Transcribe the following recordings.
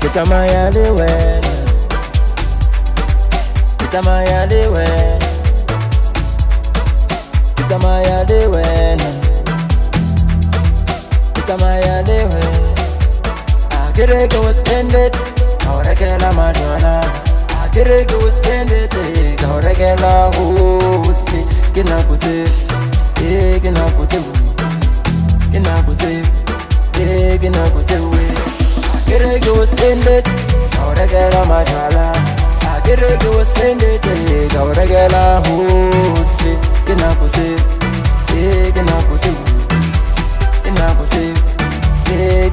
Kitamaya liwe, kitamaya liwe, kitamaya liwe, kitamaya liwe. I get it, go spend it. How the girl I'm a dollar. I get it, go spend it. How the girl I'm hood. Get up with it, get up with it, get up with it, get up with it. I get it, go spend it. How the girl I'm a dollar. I get it, go spend it. How the girl I'm hood. Get up with it, get up with it, get up with it,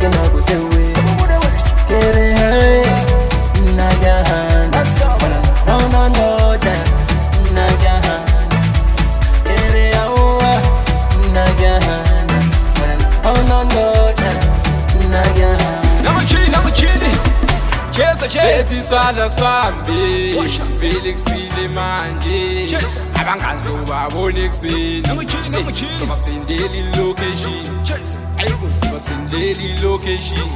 get up with it. Get it high, Nagahan. No, no, no, Jan, Nagahan. Get it out, Nagahan. Oh, no, no, Jan, Nagahan. Namakini, Chesa Cheti Sada Sambi, Felix Silemandi, Abanganzo, Bonixin, Somas in daily location, I was in daily location.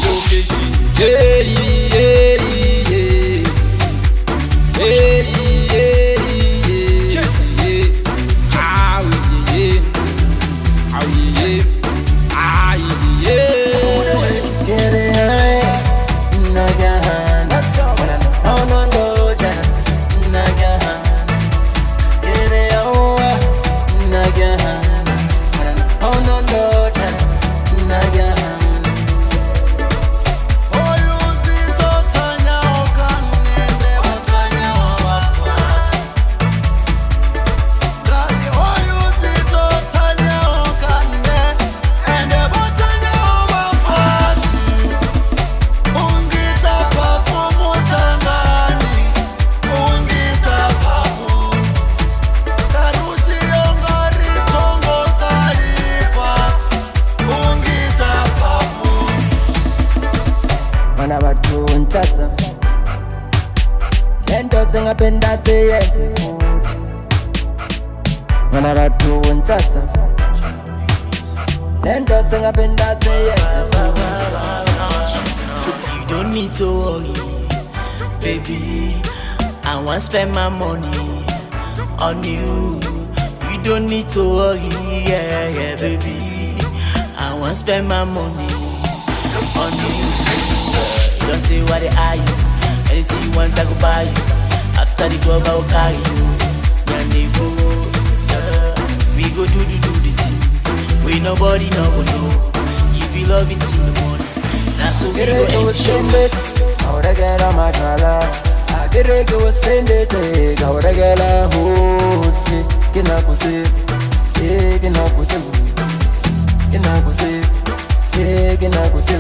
Location. Hey, hey, hey. Hey, hey, hey. Yeah. Ah, yeah. Ah, yeah. Ah, yeah. Get it high, Nagahan. Oh, no, no, Jan, Nagahan. Get it out, Nagahan. Oh, no, no, Jan, Nagahan. Mana batu untata Nendo singapenda siyenze futhi Mana batu untata Nendo singapenda siyenze futhi. You don't need to worry, baby. I want to spend my money on you. You don't need to worry, yeah, yeah, baby. I want to spend my money on you. Don't say what they are you. Anything you want, I go buy you. After the club, I will carry you. Yeah, neighbor, we go do the thing. We nobody no go know. If you love it in the morning, that's so we go spend it. How the girl I'm a dollar. I get it, go spend it. How the girl I'm hood. Get up with it, get up with it, get up with it, get up with it.